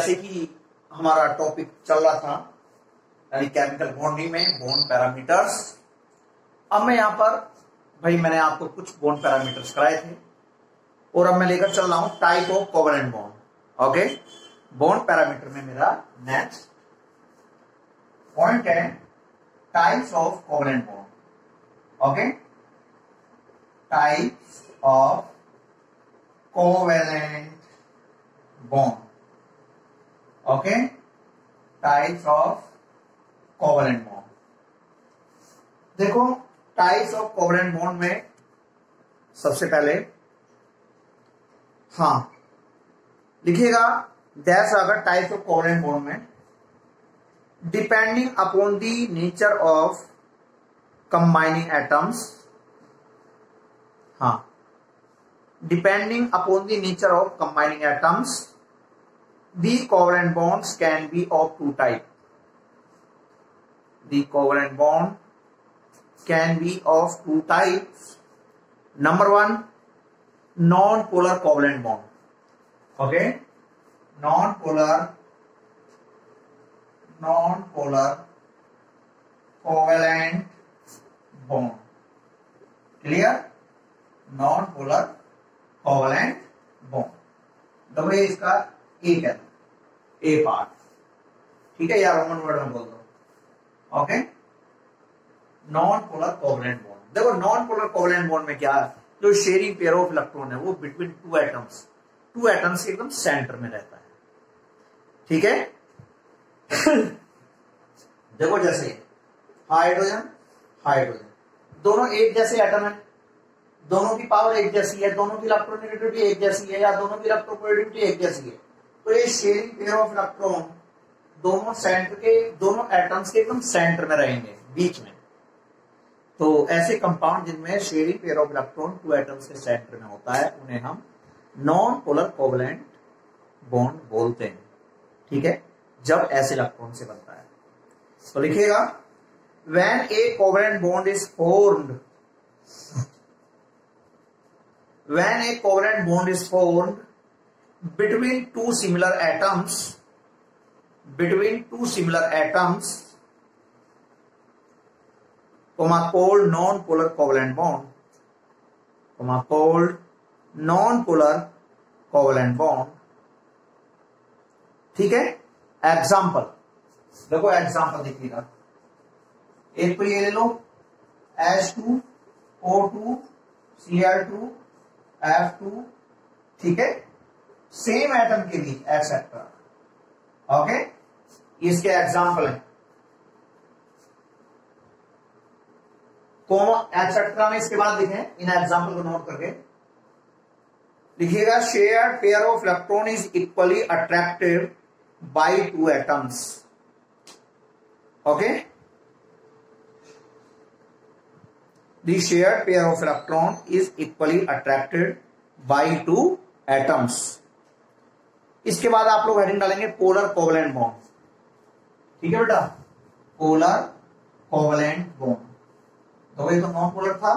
जैसे कि हमारा टॉपिक चल रहा था यानी केमिकल बॉन्डिंग में बॉन्ड पैरामीटर्स। अब मैं यहां पर भाई मैंने आपको कुछ बॉन्ड पैरामीटर्स कराए थे और अब मैं लेकर चल रहा हूं type of covalent bond. Okay, bond parameter में मेरा नेक्स्ट पॉइंट है types of covalent bond. Okay, types of covalent bond. Okay, types of covalent bond. देखो टाइप्स ऑफ कोवेलेंट बॉन्ड में सबसे पहले लिखिएगा दैट्स अगर टाइप्स ऑफ कोवेलेंट बॉन्ड में depending upon the nature of combining atoms, depending upon the nature of combining atoms, the covalent bonds can be of two types. The covalent bond can be of two types. Number one, non-polar covalent bond. Okay, non-polar covalent bond. Clear? Non-polar covalent bond, देखो ये इसका ए कहते हैं, ए part, ठीक है, या Roman word में बोल दो। Okay, non polar covalent bond. देखो नॉन पोलर कोवेलेंट बॉन्ड में क्या है, जो शेयरिंग पेयर ऑफ इलेक्ट्रॉन है वो बिटवीन टू एटम्स के एकदम सेंटर में रहता है, ठीक है। देखो जैसे हाइड्रोजन दोनों एक जैसे एटम है, दोनों की पावर एक जैसी है, दोनों की इलेक्ट्रोनेगेटिविटी एक जैसी है, या दोनों की इलेक्ट्रोपोजिटिविटी एक जैसी है, तो ये शेयरिंग पेयर ऑफ इलेक्ट्रॉन दोनों एटम्स के एकदम सेंटर में रहेंगे, बीच में। तो ऐसे कंपाउंड जिनमें sharing pair of electron two atoms के सेंटर में होता है उन्हें हम नॉन पोलर कोवेलेंट बॉन्ड बोलते हैं, ठीक है, जब ऐसे इलेक्ट्रॉन से बनता है। तो लिखिएगा when A covalent bond is formed, when a covalent bond is formed between two similar atoms called non-polar covalent bond, ठीक है। एग्जाम्पल देखो, एग्जाम्पल देखिएगा, एक तो ये ले लो H2O2 Cl2 F2, ठीक है, सेम एटम के बीच एक्सेट्रा। ओके, इसके एग्जाम्पल है कॉमा एक्सेट्रा में, इसके बाद लिखें इन एग्जाम्पल को नोट करके लिखिएगा shared pair of electron is equally attractive by two atoms. Okay, the shared pair of electron is equally attracted by two atoms। इसके बाद आप लोग हेडिंग डालेंगे पोलर कोवेलेंट बॉन्ड, ठीक है बेटा, पोलर कोवेलेंट बॉन्ड। तो ये तो नॉन पोलर था,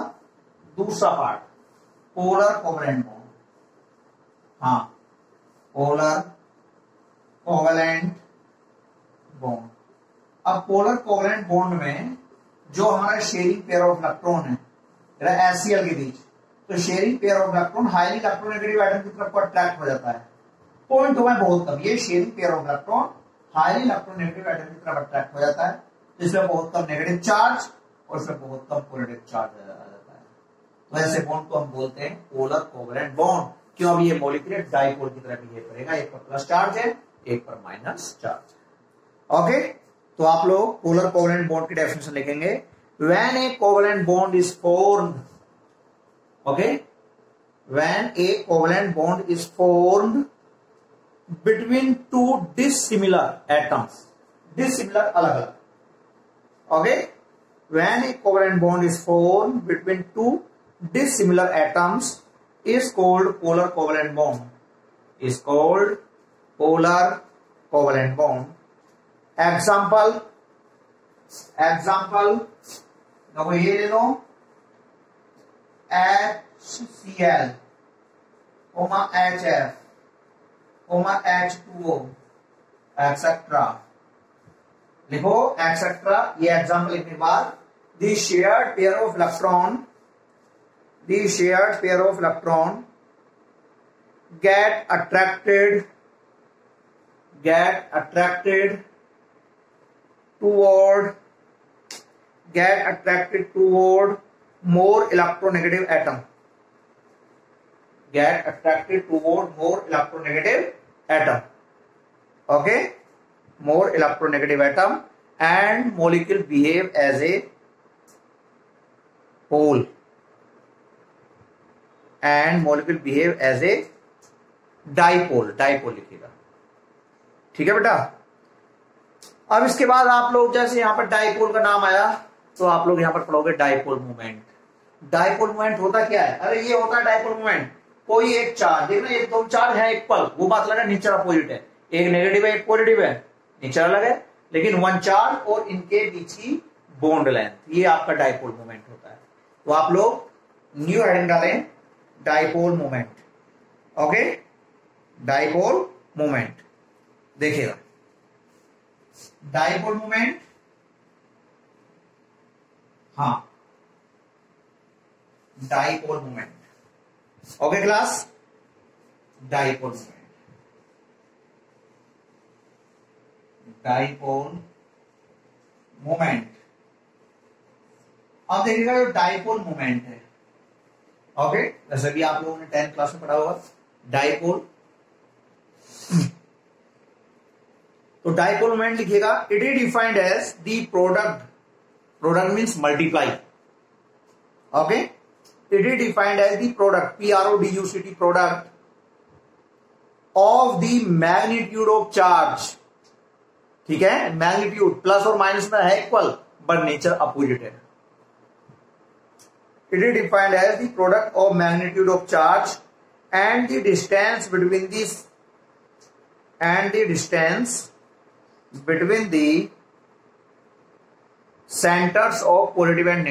दूसरा part polar covalent bond, polar covalent bond. अब पोलर कोवेलेंट बॉन्ड में जो हमारा शेयरिंग पेयर ऑफ इलेक्ट्रॉन है HCl के बीच, तो sharing pair of electron highly electronegative atom की तरफ अट्रैक्ट हो जाता है। पॉइंट हो है बहुत कम, ये sharing pair of electron highly electronegative atom की तरफ अट्रैक्ट हो जाता है, जिसमें बहुत कम नेगेटिव चार्ज और इसमें बहुत कम पॉजिटिव चार्ज आ जाता है। तो ऐसे बॉन्ड को हम बोलते हैं पोलर कोवेलेंट बॉन्ड। क्यों? अब ये मॉलिक्यूलर डाइपोल की तरह बिहेव करेगा, एक पर प्लस चार्ज है, एक पर माइनस चार्ज है। ओके, तो आप लोग पोलर कोवेलेंट बॉन्ड की डेफिनेशन लिखेंगे when A covalent bond is formed. Okay, when A covalent bond is formed between two dissimilar atoms, dissimilar अलग अलग। Okay, when A covalent bond is formed between two dissimilar atoms is called polar covalent bond, is called polar covalent bond। example देखो ये ले लो HCl, HF, H2O, etcetera लिखो etcetera. ये example लिखने के बाद the shared pair of electron get attracted toward more electronegative atom. Okay, more electronegative atom, and molecule behave as a whole, dipole लिखिएगा। ठीक है बेटा। अब इसके बाद आप लोग जैसे यहां पर डाइपोल का नाम आया तो आप लोग यहां पर पढ़ोगे डाइपोल मोमेंट। डाइपोल मोमेंट होता क्या है? अरे ये होता है डाइपोल मोमेंट, कोई एक चार्ज, देखना ये दो चार्ज है इक्वल, वो बात लगा नेचर अपोजिट है, एक नेगेटिव है एक पॉजिटिव है, नेचर अलग है, लेकिन वन चार्ज और इनके बीच की बॉन्ड लेंथ, ये आपका डाइपोल मोमेंट होता है। तो आप लोग न्यू हेडिंग डालें dipole moment. Okay, dipole moment देखिएगा। डाइपोल मोमेंट, हाँ dipole moment. Okay class, dipole moment. अब देखिएगा जो डाइपोल मोमेंट है, ओके, जैसे भी आप लोगों ने 10th क्लास में पढ़ा होगा डाइपोल। तो डाइपोल मोमेंट लिखिएगा, it is defined as the product means multiply. Okay, it is defined as the product, PRODUCT, product of the magnitude of charge. ठीक है, मैग्नीट्यूड प्लस और माइनस में है इक्वल बट नेचर अपोजिट है। It is defined as the product of magnitude of charge and the distance between the centers of positive and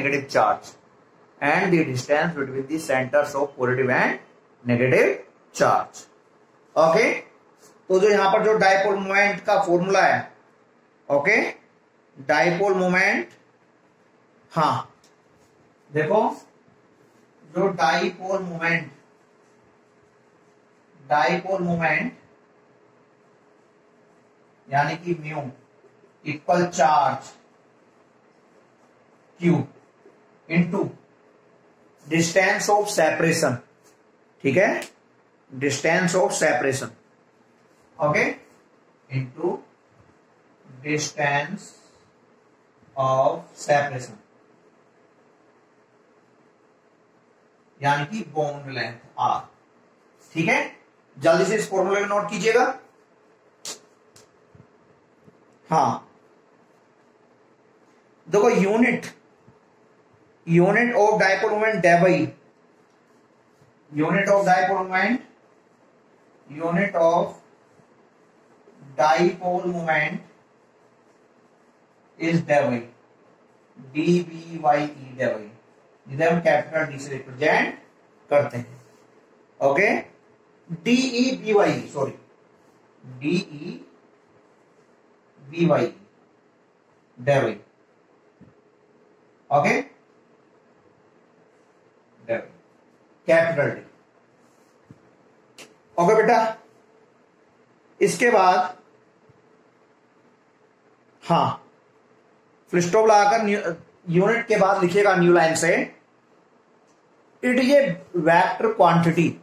negative charge, okay. तो जो यहां पर जो डाइपोल मोमेंट का फॉर्मूला है, ओके, डाइपोल मोमेंट, हाँ देखो जो डाइपोल मोमेंट यानी कि mu equal charge Q into distance of separation. ठीक है, distance of separation, okay, into distance of separation यानी कि बॉन्ड लेंथ आर। ठीक है, जल्दी से इस फॉर्मूले में नोट कीजिएगा। हाँ देखो, unit of dipole moment debye, unit of dipole moment is debye, DBYE debye, जिसे हम कैपिटल डी से रिप्रेजेंट करते हैं। Okay, DEBY, sorry DEBY debye, okay, debye capital D. Okay बेटा, इसके बाद हाँ फुल स्टॉप लगाकर यूनिट के बाद लिखिएगा न्यू लाइन से, it is a vector quantity,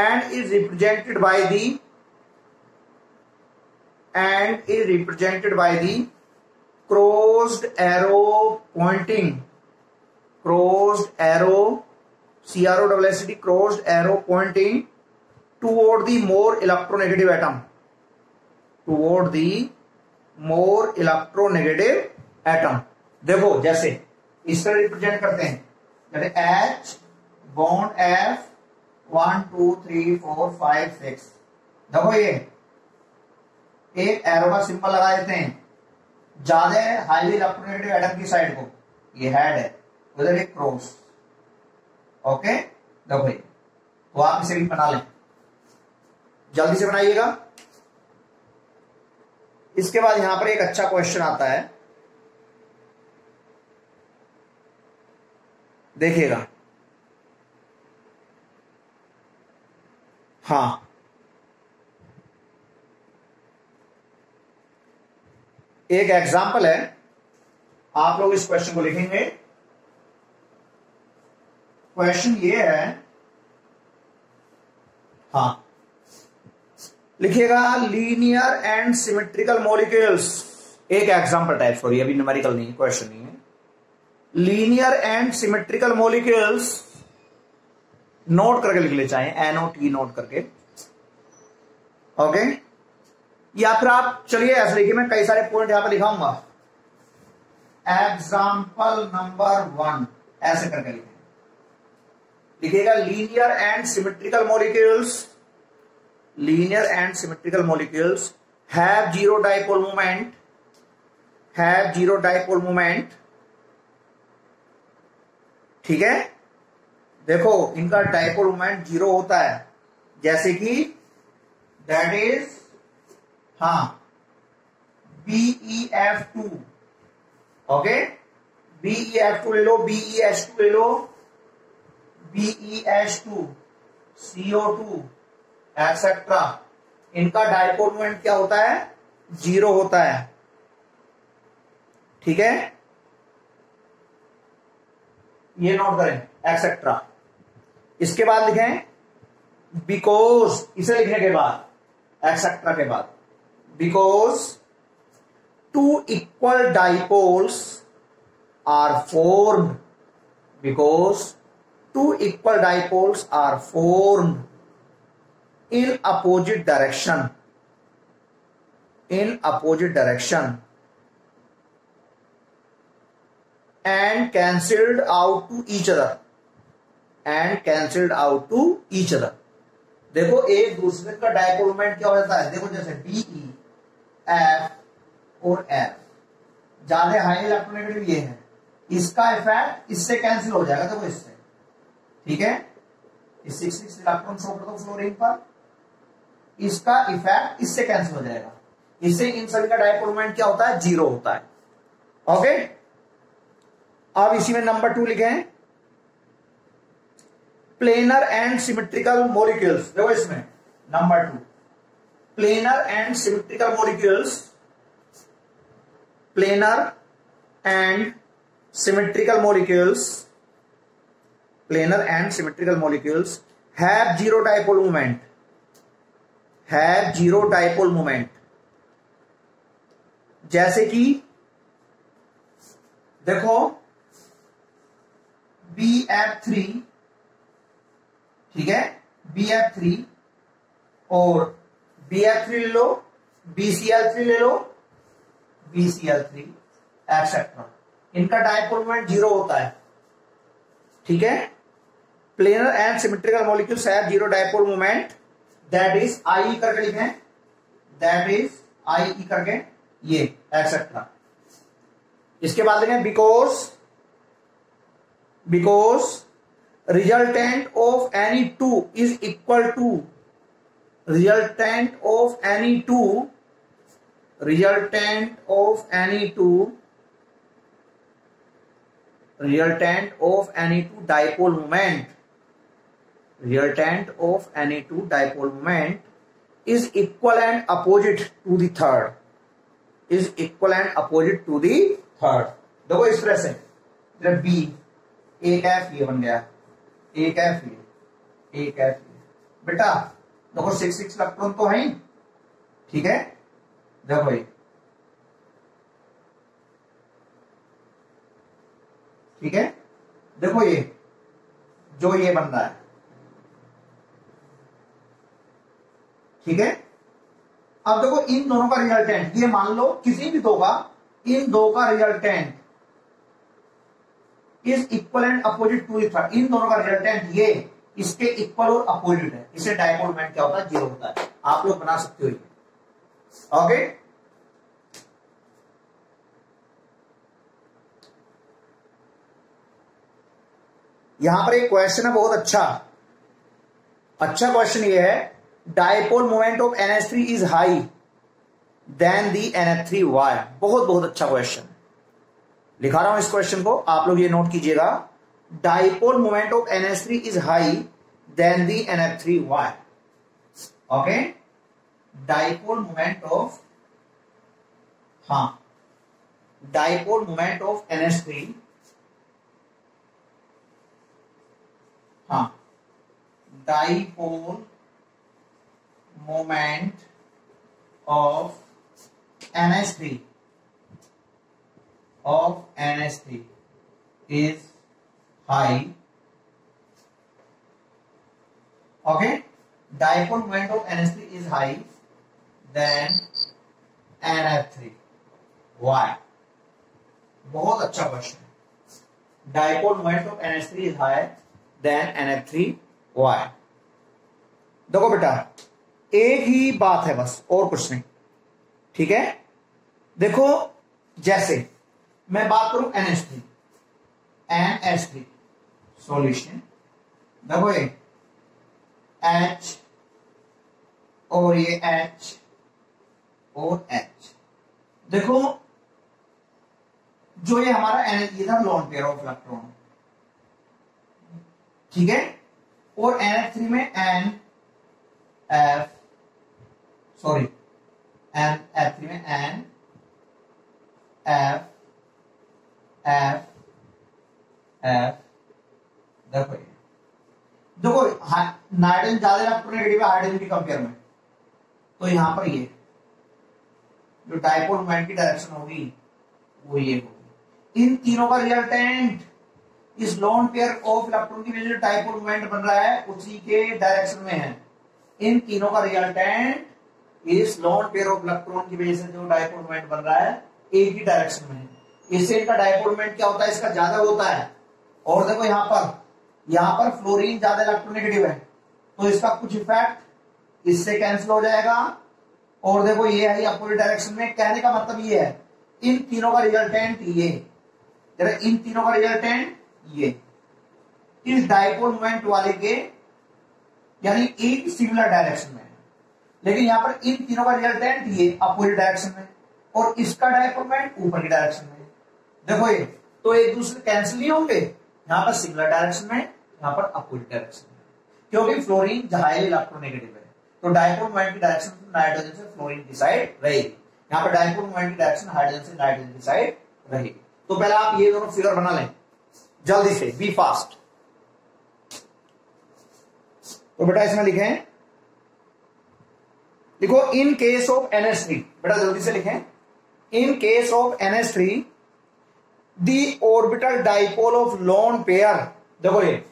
and is represented by the crossed arrow pointing, crossed arrow pointing toward the more electronegative atom, देखो जैसे इस तरह रिप्रेजेंट करते हैं, जैसे H बॉन्ड F 1 2 3 4 5 6। देखो ये एक एरो का सिंबल लगा देते हैं, ज्यादा हाईली इलेक्ट्रोनेगेटिव एटम की साइड को, ये हेड है, उधर एक क्रॉस। ओके, देखो ये तो आप इसे भी बना लें, जल्दी से बनाइएगा। इसके बाद यहां पर एक अच्छा क्वेश्चन आता है, देखिएगा। हाँ, एक एग्जाम्पल है, आप लोग इस क्वेश्चन को लिखेंगे। क्वेश्चन ये है, हाँ लिखिएगा, लीनियर एंड सिमेट्रिकल मॉलिक्यूल्स। एक एग्जाम्पल टाइप, सॉरी अभी न्यूमेरिकल नहीं है, क्वेश्चन नहीं है। Linear and symmetrical molecules, note करके लिख ले चाहे, NOT नोट करके, ओके। या फिर आप चलिए ऐसे लिखिए, मैं कई सारे पॉइंट यहां पर लिखाऊंगा। एग्जाम्पल नंबर 1 ऐसे करके लिखिएगा, linear and symmetrical molecules, linear and symmetrical molecules have zero dipole moment, have zero dipole moment. ठीक है, देखो इनका डाइपोल मोमेंट जीरो होता है, जैसे कि दैट इज, हाँ, BeF2, ओके, BeF2 ले लो, BeH2 ले लो, BeH2, CO2 एक्सेट्रा। इनका डाइपोल मोमेंट क्या होता है? जीरो होता है। ठीक है, ये नोट करें, एक्सेट्रा। इसके बाद लिखें बिकॉज, इसे लिखने के बाद एक्सेट्रा के बाद, because two equal dipoles are formed, because two equal dipoles are formed in opposite direction, in opposite direction and cancelled out to each other, and cancelled out to each other। देखो एक दूसरे का dipole moment क्या होता है, देखो जैसे DE, F और F, ज्यादा हाई इलेक्ट्रोनेगेटिव ये है, इसका इफेक्ट इससे कैंसिल हो जाएगा, देखो इससे। ठीक है, इस 6 इलेक्ट्रॉन शो कर दो फ्लोरीन पर, इसका इफेक्ट इससे कैंसिल हो जाएगा, इससे इन सभी का डाइपोल मोमेंट क्या होता है? जीरो होता है। ओके, अब इसी में नंबर 2 लिखें, प्लेनर एंड सिमेट्रिकल मॉलिक्यूल्स। देखो इसमें number 2, planar and symmetrical molecules, planar and symmetrical molecules, planar and symmetrical molecules have zero dipole moment, have zero dipole moment. जैसे कि देखो BF3, ठीक है, BF3 और BF3 ले लो, BCl3 ले लो, BCl3 एक्सेट्रा, इनका डाइपोल मोमेंट जीरो होता है। ठीक है, planar and symmetrical molecules have zero dipole moment, that is IE करके लिखें, दैट इज IE करके ये एक्सेट्रा। इसके बाद लिखें because resultant of any two is equal to, resultant of any two, resultant of any two, resultant of any two dipole moment, resultant of any two dipole moment is equal and opposite to the third, is equal and opposite to the third। देखो इस तरह से, जब B एक F ये बन गया, एक F ये, एक F ये, बेटा देखो 6 इलेक्ट्रॉन तो है ही। ठीक है, देखो ये, ठीक है, देखो ये जो ये बन रहा है। ठीक है, अब देखो इन दोनों का रिजल्टेंट, ये मान लो किसी भी दो का, इन दो का resultant is equal and opposite to it, इन दोनों का रिजल्टेंट ये इसके इक्वल और अपोजिट है, इसे डाइपोल मोमेंट क्या होता है? जीरो होता है। आप लोग बना सकते हो ये। ओके, यहां पर एक क्वेश्चन है बहुत अच्छा, अच्छा क्वेश्चन ये है, dipole moment of NH3 is high than the NH3, why? बहुत बहुत अच्छा क्वेश्चन, लिखा रहा हूं इस क्वेश्चन को, आप लोग ये नोट कीजिएगा। Dipole moment of NH3 is high than the NH3, why? Okay, dipole moment of, हाँ, डाइपोल मोमेंट ऑफ NH3, हाँ, dipole moment of NH3 is high. Okay, dipole moment of NH3 is high than NF3. Why? बहुत अच्छा question. Dipole moment of NH3 is higher than NF3. Why? देखो बेटा, एक ही बात है बस, और कुछ नहीं, ठीक है? देखो, जैसे मैं बात करूं NH3 सॉल्यूशन, देखो ये H और ये H और H, देखो जो ये हमारा ये था लोन पेयर ऑफ इलेक्ट्रॉन, ठीक है, और NH3 में NF3 में N F F F, देखो नाइट्रोजन ज्यादा इलेक्ट्रोनेगेटिव है हाइड्रोजन की कंपेयर में, तो यहां पर ये जो डाइपोल मोमेंट की डायरेक्शन होगी वो ये होगी। इन तीनों का रिजल्टेंट इस लोन पेयर ऑफ इलेक्ट्रॉन की वजह से डाइपोल मोमेंट बन रहा है उसी के डायरेक्शन में है। इन तीनों का रिजल्टेंट इस लोन पेयर ऑफ इलेक्ट्रॉन की वजह से जो डाइपोल मोमेंट बन रहा है एक ही डायरेक्शन में है। इससे इनका डाइपोल मोमेंट क्या होता है, इसका ज्यादा होता है। और देखो यहां पर फ्लोरीन ज्यादा इलेक्ट्रोनेगेटिव है, तो इसका कुछ इफेक्ट इससे कैंसिल हो जाएगा। और देखो ये है अपोजिट डायरेक्शन में, कहने का मतलब ये है इन तीनों का रिजल्टेंट ये, इन तीनों का रिजल्टेंट ये इस डाइपोल मोमेंट वाले के यानी एक सिमिलर डायरेक्शन में है, लेकिन यहां पर इन तीनों का रिजल्टेंट ये अपोजिट डायरेक्शन में और इसका डाइपोल मोमेंट ऊपर की डायरेक्शन में। देखो ये तो एक दूसरे कैंसिल नहीं होंगे, यहां पर सिमिलर डायरेक्शन में, यहां पर अपोजिट डायरेक्शन में, क्योंकि फ्लोरीन हाईली इलेक्ट्रोनेगेटिव है, तो डाइपोल मोमेंट की डायरेक्शन नाइट्रोजन से फ्लोरीन की साइड रहेगी, यहां पर डाइपोल मोमेंट की डायरेक्शन हाइड्रोजन से नाइट्रोजन की साइड रहेगी। तो पहले आप ये दोनों फिगर बना लें जल्दी से, बी फास्ट। तो बेटा इसमें लिखें, लिखो इन केस ऑफ NH3, बेटा जल्दी से लिखें, in case of NH3 the orbital dipole of lone pair, देखो ये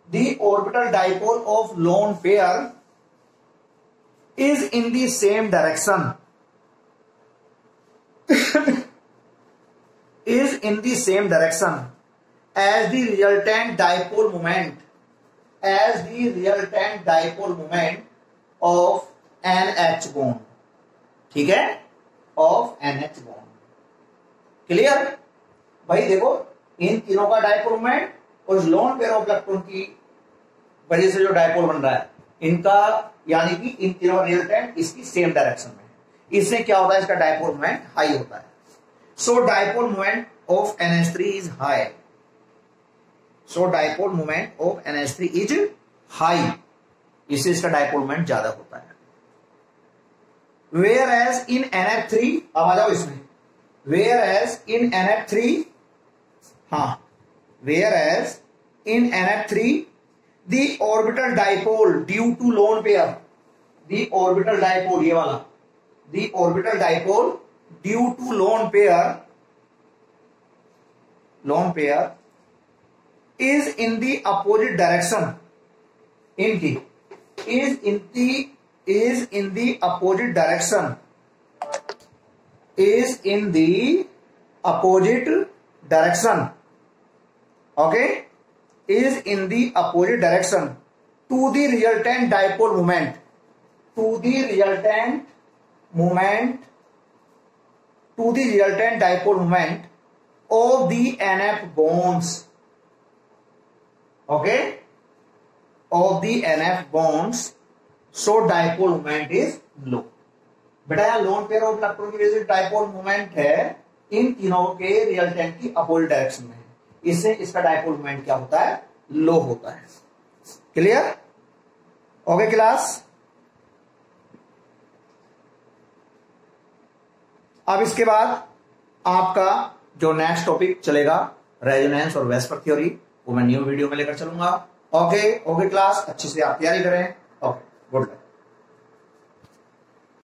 the orbital dipole of lone pair is in the same direction is in the same direction as the resultant dipole moment of NH bond, ठीक है, of NH bond। Clear भाई? देखो इन तीनों का dipole moment और lone pair of electron की वजह से जो डाइपोल बन रहा है इनका, यानी कि इन तीनों का रिजल्टेंट इसकी सेम डायरेक्शन में है, इससे क्या होता है, इसका डाइपोल मोमेंट हाई होता है। So dipole moment of NH3 is high. So dipole moment of NH3 is high. इससे इसका डाइपोल मोमेंट ज्यादा होता है। Whereas in NF3, अब आ जाओ इसमें, whereas in NF3, हाँ, whereas in NF3 the orbital dipole due to lone pair, the orbital dipole ये वाला, the orbital dipole due to lone pair is in the opposite direction, is in the opposite direction okay, is in the opposite direction to the resultant dipole moment, of the NF bonds, okay, of the NF bonds so dipole moment is low. बेटा यहाँ lone pair of electron की वजह से dipole moment है इन तीनों के resultant की opposite direction में, इससे इसका डाइपोल मोमेंट क्या होता है, लो होता है। क्लियर? Okay class. अब इसके बाद आपका जो नेक्स्ट टॉपिक चलेगा रेजोनेंस और वेस्पर थ्योरी, वो मैं न्यू वीडियो में लेकर चलूंगा। ओके क्लास, अच्छे से आप तैयारी करें। Okay, good luck.